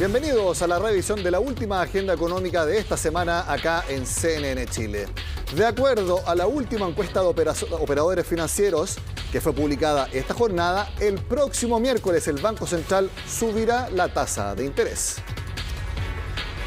Bienvenidos a la revisión de la última agenda económica de esta semana acá en CNN Chile. De acuerdo a la última encuesta de operadores financieros que fue publicada esta jornada, el próximo miércoles el Banco Central subirá la tasa de interés.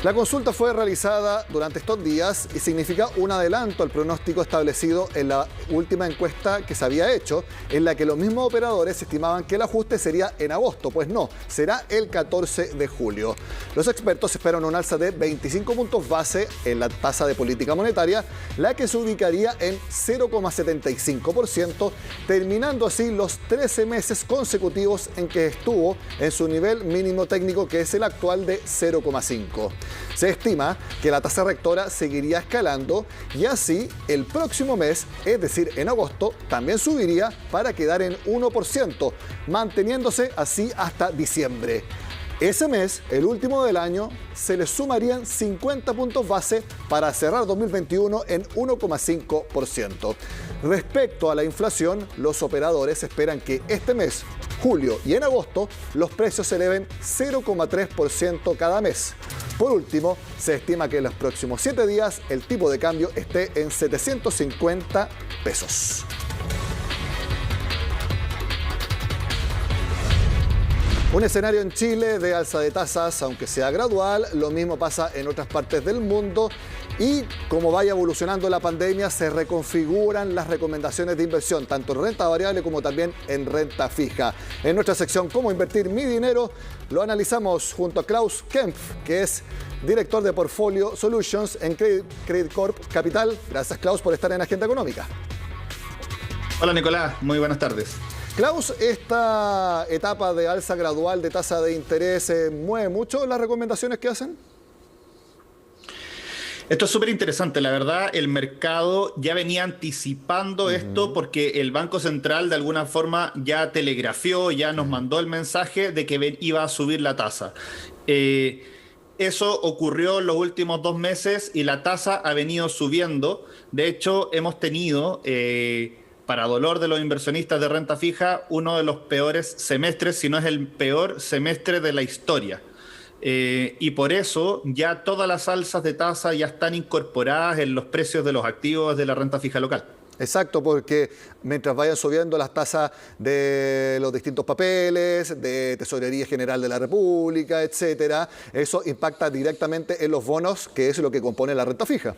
La consulta fue realizada durante estos días y significa un adelanto al pronóstico establecido en la última encuesta que se había hecho, en la que los mismos operadores estimaban que el ajuste sería en agosto. Pues no, será el 14 de julio. Los expertos esperan un alza de 25 puntos base en la tasa de política monetaria, la que se ubicaría en 0,75%, terminando así los 13 meses consecutivos en que estuvo en su nivel mínimo técnico, que es el actual de 0,5%. Se estima que la tasa rectora seguiría escalando y así el próximo mes, es decir, en agosto, también subiría para quedar en 1%, manteniéndose así hasta diciembre. Ese mes, el último del año, se le sumarían 50 puntos base para cerrar 2021 en 1,5%. Respecto a la inflación, los operadores esperan que este mes, julio y en agosto, los precios se eleven 0,3% cada mes. Por último, se estima que en los próximos 7 días el tipo de cambio esté en 750 pesos. Un escenario en Chile de alza de tasas, aunque sea gradual, lo mismo pasa en otras partes del mundo. Y como vaya evolucionando la pandemia, se reconfiguran las recomendaciones de inversión, tanto en renta variable como también en renta fija. En nuestra sección ¿Cómo invertir mi dinero?, lo analizamos junto a Klaus Kempf, que es director de Portfolio Solutions en Credit Corp Capital. Gracias, Klaus, por estar en Agenda Económica. Hola, Nicolás. Muy buenas tardes. Klaus, esta etapa de alza gradual de tasa de interés mueve mucho las recomendaciones que hacen. Esto es súper interesante. La verdad, el mercado ya venía anticipando esto porque el Banco Central de alguna forma ya telegrafió, ya nos mandó el mensaje de que iba a subir la tasa. Eso ocurrió en los últimos 2 meses y la tasa ha venido subiendo. De hecho, hemos tenido, para dolor de los inversionistas de renta fija, uno de los peores semestres, si no es el peor semestre de la historia. Y por eso ya todas las alzas de tasa ya están incorporadas en los precios de los activos de la renta fija local. Exacto, porque mientras vayan subiendo las tasas de los distintos papeles, de Tesorería General de la República, etcétera, eso impacta directamente en los bonos, que es lo que compone la renta fija.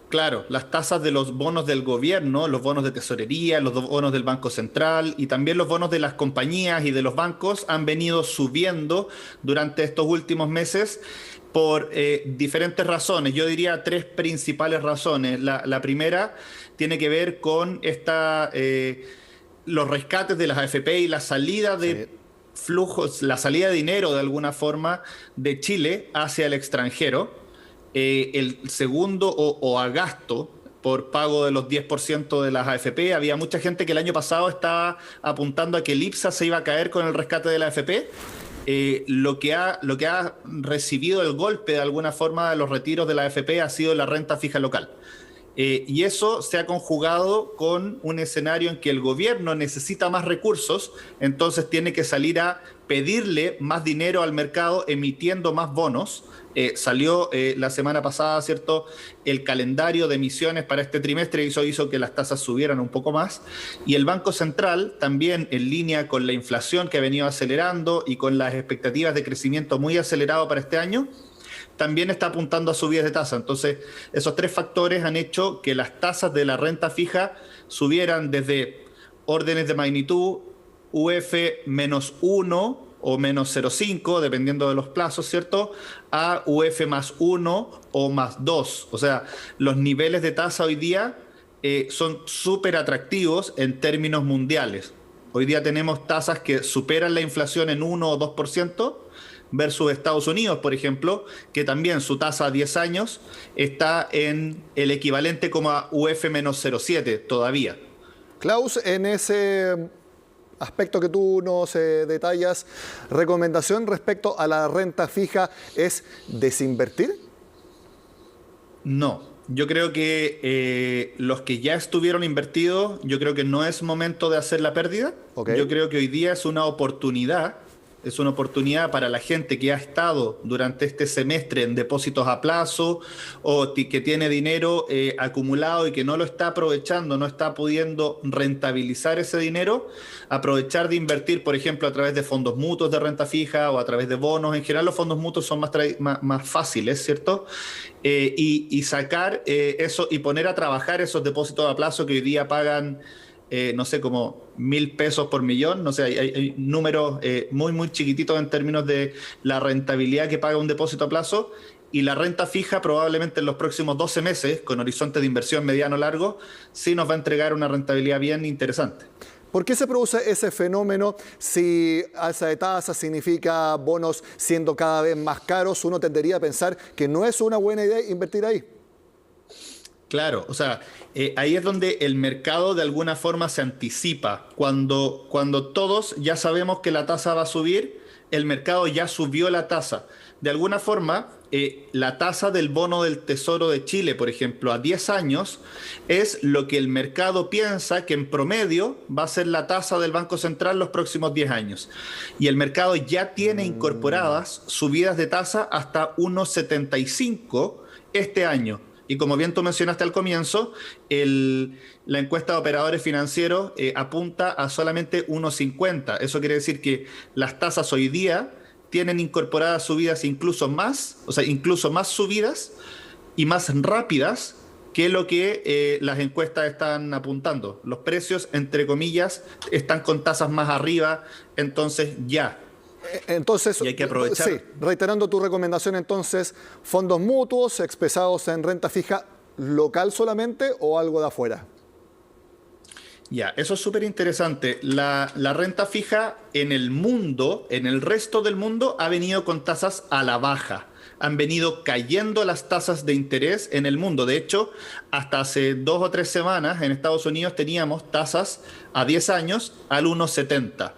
Claro, las tasas de los bonos del gobierno, los bonos de tesorería, los bonos del Banco Central y también los bonos de las compañías y de los bancos han venido subiendo durante estos últimos meses por diferentes razones. Yo diría 3 principales razones. La primera tiene que ver con los rescates de las AFP y la salida de flujos, la salida de dinero de alguna forma de Chile hacia el extranjero. El segundo, o a gasto por pago de los 10% de las AFP. Había mucha gente que el año pasado estaba apuntando a que el IPSA se iba a caer con el rescate de la AFP. Lo que ha recibido el golpe de alguna forma de los retiros de la AFP ha sido la renta fija local. Y eso se ha conjugado con un escenario en que el gobierno necesita más recursos, entonces tiene que salir a pedirle más dinero al mercado emitiendo más bonos. Salió la semana pasada, ¿cierto?, el calendario de emisiones para este trimestre y eso hizo que las tasas subieran un poco más. Y el Banco Central, también en línea con la inflación que ha venido acelerando y con las expectativas de crecimiento muy acelerado para este año, también está apuntando a subidas de tasa. Entonces, esos 3 factores han hecho que las tasas de la renta fija subieran desde órdenes de magnitud UF -1 o -0,5, dependiendo de los plazos, ¿cierto?, a UF +1 o +2. O sea, los niveles de tasa hoy día son súper atractivos en términos mundiales. Hoy día tenemos tasas que superan la inflación en 1 o 2%, versus Estados Unidos, por ejemplo, que también su tasa a 10 años está en el equivalente como a UF -0,7 todavía. Klaus, en ese aspecto que tú nos detallas, ¿recomendación respecto a la renta fija es desinvertir? No. Yo creo que los que ya estuvieron invertidos, yo creo que no es momento de hacer la pérdida. Okay. Yo creo que hoy día es una oportunidad es una oportunidad para la gente que ha estado durante este semestre en depósitos a plazo o que tiene dinero acumulado y que no lo está aprovechando, no está pudiendo rentabilizar ese dinero, aprovechar de invertir, por ejemplo, a través de fondos mutuos de renta fija o a través de bonos. En general los fondos mutuos son más fáciles, ¿cierto? Y sacar eso y poner a trabajar esos depósitos a plazo que hoy día pagan no sé, como 1.000 pesos por millón. No sé, hay números muy chiquititos en términos de la rentabilidad que paga un depósito a plazo, y la renta fija probablemente en los próximos 12 meses, con horizonte de inversión mediano largo, sí nos va a entregar una rentabilidad bien interesante. ¿Por qué se produce ese fenómeno? Si alza de tasas significa bonos siendo cada vez más caros, uno tendería a pensar que no es una buena idea invertir ahí. Claro, o sea, ahí es donde el mercado de alguna forma se anticipa. Cuando todos ya sabemos que la tasa va a subir, el mercado ya subió la tasa. De alguna forma, la tasa del bono del Tesoro de Chile, por ejemplo, a 10 años, es lo que el mercado piensa que en promedio va a ser la tasa del Banco Central los próximos 10 años. Y el mercado ya tiene incorporadas subidas de tasa hasta 1,75 este año. Y como bien tú mencionaste al comienzo, la encuesta de operadores financieros apunta a solamente 1,50. Eso quiere decir que las tasas hoy día tienen incorporadas subidas incluso más subidas y más rápidas que lo que las encuestas están apuntando. Los precios, entre comillas, están con tasas más arriba, entonces ya. Entonces, y hay que aprovechar. Sí, reiterando tu recomendación, entonces, fondos mutuos expresados en renta fija local solamente o algo de afuera. Ya, eso es súper interesante. La renta fija en el mundo, en el resto del mundo, ha venido con tasas a la baja. Han venido cayendo las tasas de interés en el mundo. De hecho, hasta hace 2 o 3 semanas en Estados Unidos teníamos tasas a 10 años al 1,70.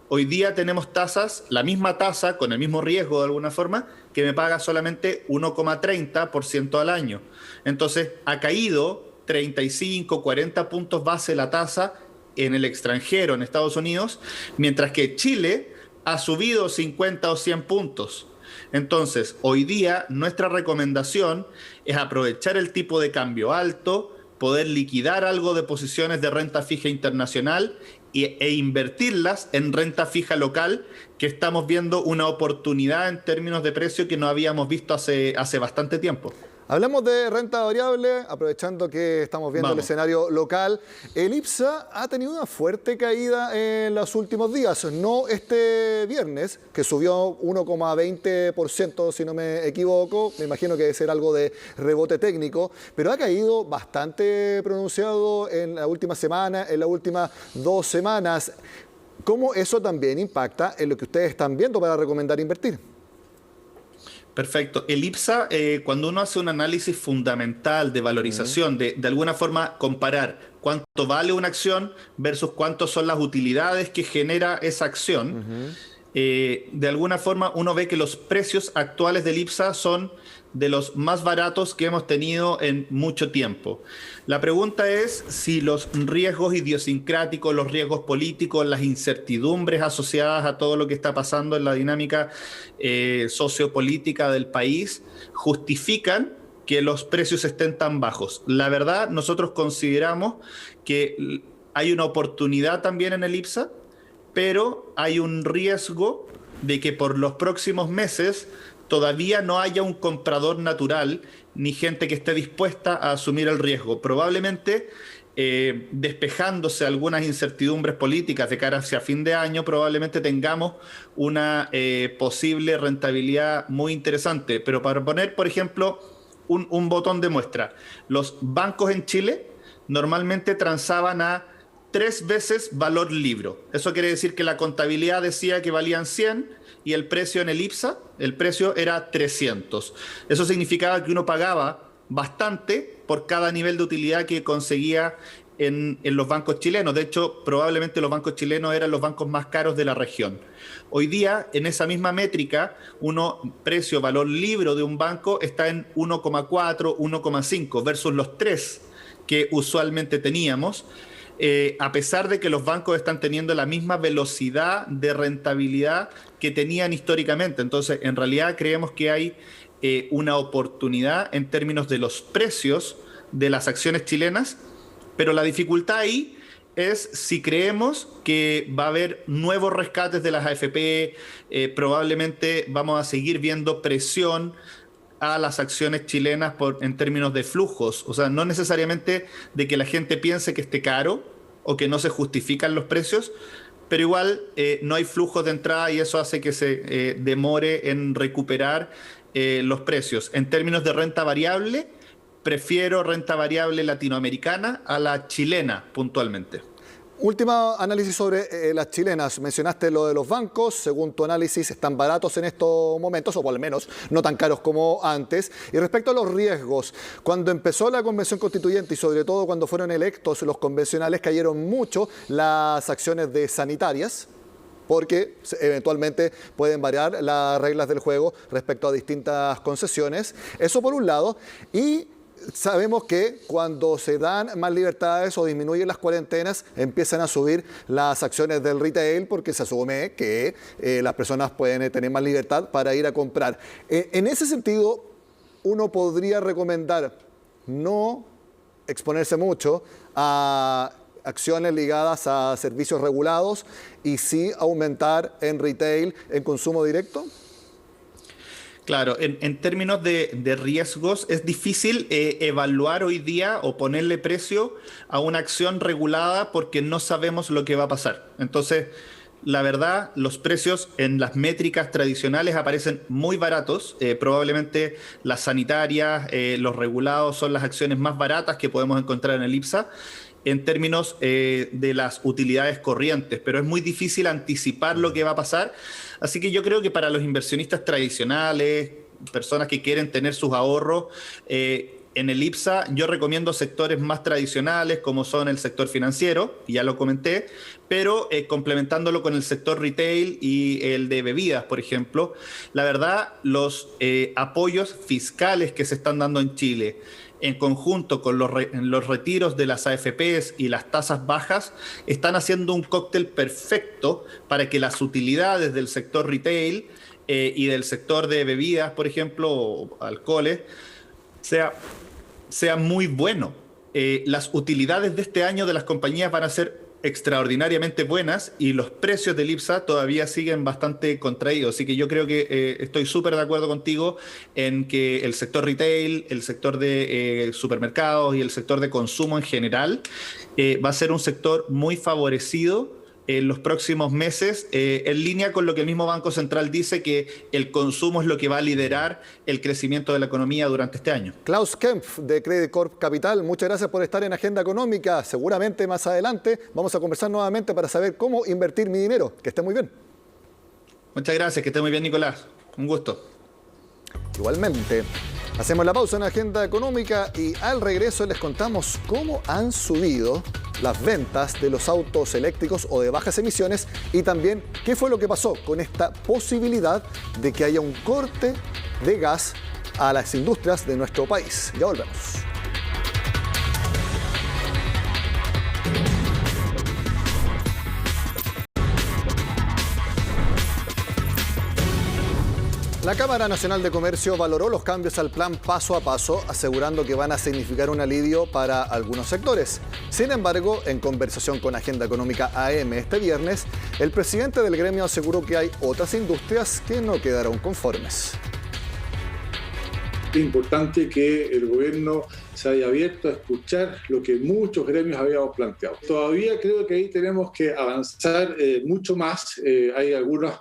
Hoy día tenemos tasas, la misma tasa, con el mismo riesgo de alguna forma, que me paga solamente 1,30% al año. Entonces, ha caído 35, 40 puntos base la tasa en el extranjero, en Estados Unidos, mientras que Chile ha subido 50 o 100 puntos. Entonces, hoy día nuestra recomendación es aprovechar el tipo de cambio alto, poder liquidar algo de posiciones de renta fija internacional e invertirlas en renta fija local, que estamos viendo una oportunidad en términos de precio que no habíamos visto hace bastante tiempo. Hablamos de renta variable, aprovechando que estamos viendo el escenario local. El IPSA ha tenido una fuerte caída en los últimos días, no este viernes, que subió 1,20%, si no me equivoco. Me imagino que debe ser algo de rebote técnico, pero ha caído bastante pronunciado en la última semana, en las últimas 2 semanas. ¿Cómo eso también impacta en lo que ustedes están viendo para recomendar invertir? Perfecto. El IPSA, cuando uno hace un análisis fundamental de valorización, de alguna forma comparar cuánto vale una acción versus cuántas son las utilidades que genera esa acción, de alguna forma uno ve que los precios actuales del IPSA son de los más baratos que hemos tenido en mucho tiempo. La pregunta es si los riesgos idiosincráticos, los riesgos políticos, las incertidumbres asociadas a todo lo que está pasando en la dinámica sociopolítica del país justifican que los precios estén tan bajos. La verdad, nosotros consideramos que hay una oportunidad también en el IPSA, pero hay un riesgo de que por los próximos meses todavía no haya un comprador natural ni gente que esté dispuesta a asumir el riesgo. Probablemente despejándose algunas incertidumbres políticas de cara hacia fin de año, probablemente tengamos una posible rentabilidad muy interesante. Pero para poner, por ejemplo, un botón de muestra, los bancos en Chile normalmente transaban a 3 veces valor libro. Eso quiere decir que la contabilidad decía que valían 100 y el precio en el IPSA, el precio era 300. Eso significaba que uno pagaba bastante por cada nivel de utilidad que conseguía en los bancos chilenos. De hecho, probablemente los bancos chilenos eran los bancos más caros de la región. Hoy día, en esa misma métrica, precio-valor libro de un banco está en 1,4, 1,5 versus los 3 que usualmente teníamos. a pesar de que los bancos están teniendo la misma velocidad de rentabilidad que tenían históricamente. Entonces, en realidad creemos que hay una oportunidad en términos de los precios de las acciones chilenas, pero la dificultad ahí es si creemos que va a haber nuevos rescates de las AFP, probablemente vamos a seguir viendo presión a las acciones chilenas en términos de flujos. O sea, no necesariamente de que la gente piense que esté caro o que no se justifican los precios, pero igual no hay flujos de entrada y eso hace que se demore en recuperar los precios. En términos de renta variable, prefiero renta variable latinoamericana a la chilena puntualmente. Último análisis sobre las chilenas. Mencionaste lo de los bancos. Según tu análisis, están baratos en estos momentos, o por lo menos no tan caros como antes. Y respecto a los riesgos, cuando empezó la Convención Constituyente y sobre todo cuando fueron electos los convencionales, cayeron mucho las acciones de sanitarias, porque eventualmente pueden variar las reglas del juego respecto a distintas concesiones. Eso por un lado. Y sabemos que cuando se dan más libertades o disminuyen las cuarentenas, empiezan a subir las acciones del retail porque se asume que las personas pueden tener más libertad para ir a comprar. En ese sentido, uno podría recomendar no exponerse mucho a acciones ligadas a servicios regulados y sí aumentar en retail, en consumo directo. Claro, en términos de riesgos es difícil evaluar hoy día o ponerle precio a una acción regulada porque no sabemos lo que va a pasar. Entonces, la verdad, los precios en las métricas tradicionales aparecen muy baratos. Probablemente las sanitarias, los regulados son las acciones más baratas que podemos encontrar en el IPSA en términos de las utilidades corrientes, pero es muy difícil anticipar lo que va a pasar. Así que yo creo que para los inversionistas tradicionales, personas que quieren tener sus ahorros, en el IPSA yo recomiendo sectores más tradicionales como son el sector financiero, ya lo comenté, pero complementándolo con el sector retail y el de bebidas, por ejemplo. La verdad, los apoyos fiscales que se están dando en Chile, en conjunto con los retiros de las AFPs y las tasas bajas, están haciendo un cóctel perfecto para que las utilidades del sector retail y del sector de bebidas, por ejemplo, o alcoholes, sea muy bueno. Las utilidades de este año de las compañías van a ser extraordinariamente buenas y los precios del IPSA todavía siguen bastante contraídos. Así que yo creo que estoy súper de acuerdo contigo en que el sector retail, el sector de supermercados y el sector de consumo en general va a ser un sector muy favorecido en los próximos meses, en línea con lo que el mismo Banco Central dice, que el consumo es lo que va a liderar el crecimiento de la economía durante este año. Klaus Kempf, de Credit Corp Capital, muchas gracias por estar en Agenda Económica. Seguramente más adelante vamos a conversar nuevamente para saber cómo invertir mi dinero. Que esté muy bien. Muchas gracias, que esté muy bien, Nicolás. Un gusto. Igualmente. Hacemos la pausa en Agenda Económica y al regreso les contamos cómo han subido las ventas de los autos eléctricos o de bajas emisiones y también qué fue lo que pasó con esta posibilidad de que haya un corte de gas a las industrias de nuestro país. Ya volvemos. La Cámara Nacional de Comercio valoró los cambios al plan paso a paso, asegurando que van a significar un alivio para algunos sectores. Sin embargo, en conversación con Agenda Económica AM este viernes, el presidente del gremio aseguró que hay otras industrias que no quedaron conformes. Es importante que el gobierno se haya abierto a escuchar lo que muchos gremios habíamos planteado. Todavía creo que ahí tenemos que avanzar mucho más. Hay algunos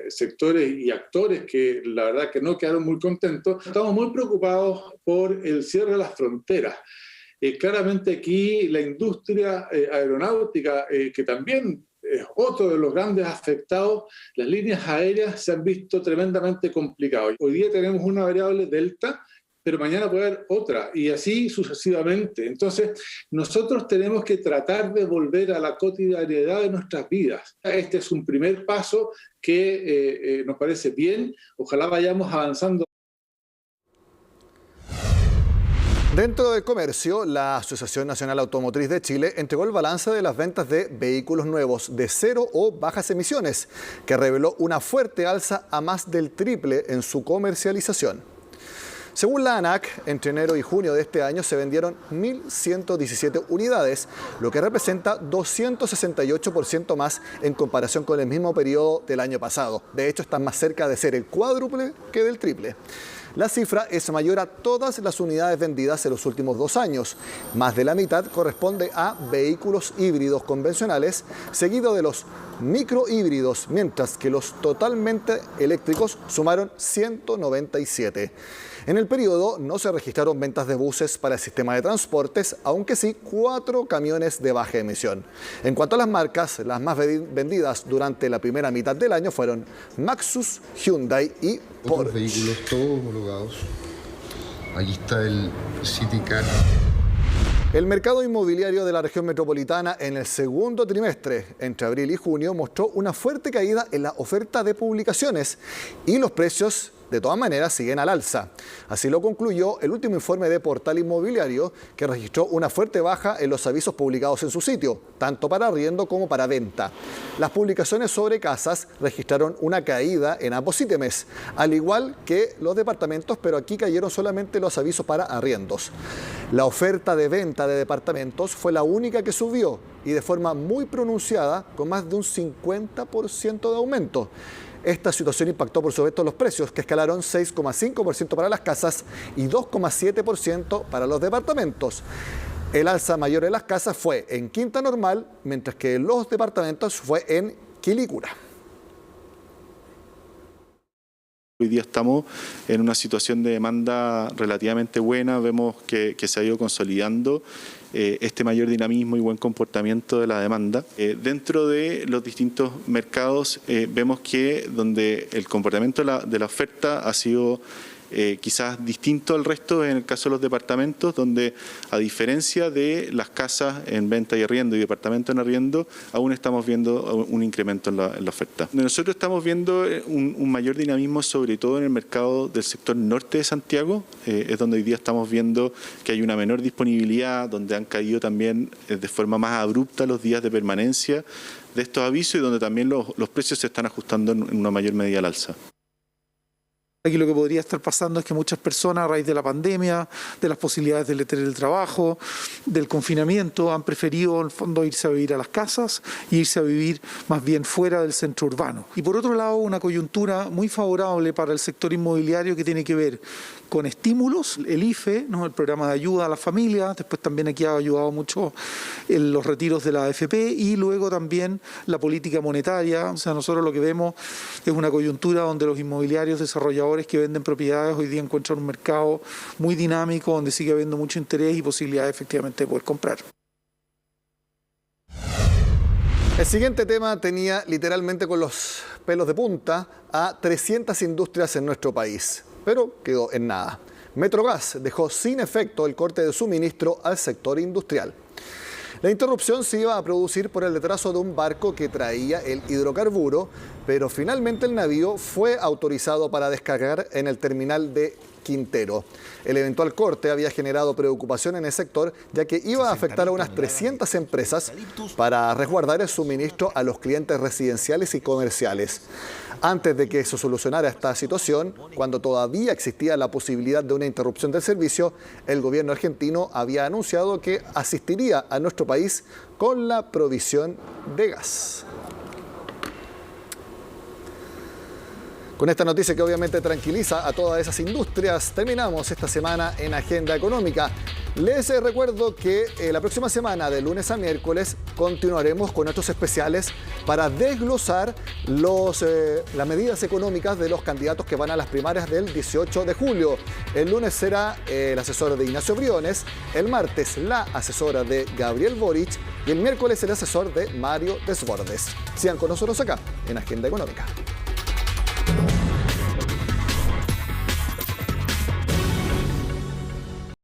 sectores y actores que la verdad que no quedaron muy contentos. Estamos muy preocupados por el cierre de las fronteras. Claramente aquí la industria aeronáutica, que también es otro de los grandes afectados, las líneas aéreas se han visto tremendamente complicadas. Hoy día tenemos una variable delta, pero mañana puede haber otra, y así sucesivamente. Entonces, nosotros tenemos que tratar de volver a la cotidianidad de nuestras vidas. Este es un primer paso que nos parece bien. Ojalá vayamos avanzando. Dentro del comercio, la Asociación Nacional Automotriz de Chile entregó el balance de las ventas de vehículos nuevos de cero o bajas emisiones, que reveló una fuerte alza a más del triple en su comercialización. Según la ANAC, entre enero y junio de este año se vendieron 1.117 unidades, lo que representa 268% más en comparación con el mismo periodo del año pasado. De hecho, están más cerca de ser el cuádruple que del triple. La cifra es mayor a todas las unidades vendidas en los últimos 2 años. Más de la mitad corresponde a vehículos híbridos convencionales, seguido de los microhíbridos, mientras que los totalmente eléctricos sumaron 197. En el periodo no se registraron ventas de buses para el sistema de transportes, aunque sí 4 camiones de baja emisión. En cuanto a las marcas, las más vendidas durante la primera mitad del año fueron Maxus, Hyundai y Porsche. Otros vehículos todos homologados. Aquí está el Citycar. El mercado inmobiliario de la región metropolitana en el segundo trimestre, entre abril y junio, mostró una fuerte caída en la oferta de publicaciones y los precios de todas maneras siguen al alza. Así lo concluyó el último informe de Portal Inmobiliario, que registró una fuerte baja en los avisos publicados en su sitio, tanto para arriendo como para venta. Las publicaciones sobre casas registraron una caída en ambos ítems, al igual que los departamentos, pero aquí cayeron solamente los avisos para arriendos. La oferta de venta de departamentos fue la única que subió y de forma muy pronunciada, con más de un 50% de aumento. Esta situación impactó por supuesto los precios, que escalaron 6,5% para las casas y 2,7% para los departamentos. El alza mayor en las casas fue en Quinta Normal, mientras que en los departamentos fue en Quilicura. Hoy día estamos en una situación de demanda relativamente buena, vemos que se ha ido consolidando este mayor dinamismo y buen comportamiento de la demanda. Dentro de los distintos mercados vemos que donde el comportamiento de la oferta ha sido quizás distinto al resto en el caso de los departamentos, donde a diferencia de las casas en venta y arriendo y departamentos en arriendo, aún estamos viendo un incremento en la oferta. Nosotros estamos viendo un mayor dinamismo, sobre todo en el mercado del sector norte de Santiago, es donde hoy día estamos viendo que hay una menor disponibilidad, donde han caído también de forma más abrupta los días de permanencia de estos avisos y donde también los precios se están ajustando en una mayor medida al alza. Aquí lo que podría estar pasando es que muchas personas, a raíz de la pandemia, de las posibilidades del teletrabajo, del confinamiento, han preferido en el fondo irse a vivir a las casas y irse a vivir más bien fuera del centro urbano. Y por otro lado, una coyuntura muy favorable para el sector inmobiliario que tiene que ver con estímulos, el IFE, ¿no?, el programa de ayuda a las familias, después también aquí ha ayudado mucho en los retiros de la AFP y luego también la política monetaria. O sea, nosotros lo que vemos es una coyuntura donde los inmobiliarios desarrolladores que venden propiedades hoy día encuentran un mercado muy dinámico donde sigue habiendo mucho interés y posibilidades efectivamente de poder comprar. El siguiente tema tenía literalmente con los pelos de punta a 300 industrias en nuestro país, pero quedó en nada. Metrogas dejó sin efecto el corte de suministro al sector industrial. La interrupción se iba a producir por el retraso de un barco que traía el hidrocarburo, pero finalmente el navío fue autorizado para descargar en el terminal de Quintero. El eventual corte había generado preocupación en el sector, ya que iba a afectar a unas 300 empresas para resguardar el suministro a los clientes residenciales y comerciales. Antes de que se solucionara esta situación, cuando todavía existía la posibilidad de una interrupción del servicio, el gobierno argentino había anunciado que asistiría a nuestro país con la provisión de gas. Con esta noticia que obviamente tranquiliza a todas esas industrias, terminamos esta semana en Agenda Económica. Les recuerdo que la próxima semana, de lunes a miércoles, continuaremos con nuestros especiales para desglosar las medidas económicas de los candidatos que van a las primarias del 18 de julio. El lunes será el asesor de Ignacio Briones, el martes la asesora de Gabriel Boric y el miércoles el asesor de Mario Desbordes. Sigan con nosotros acá en Agenda Económica.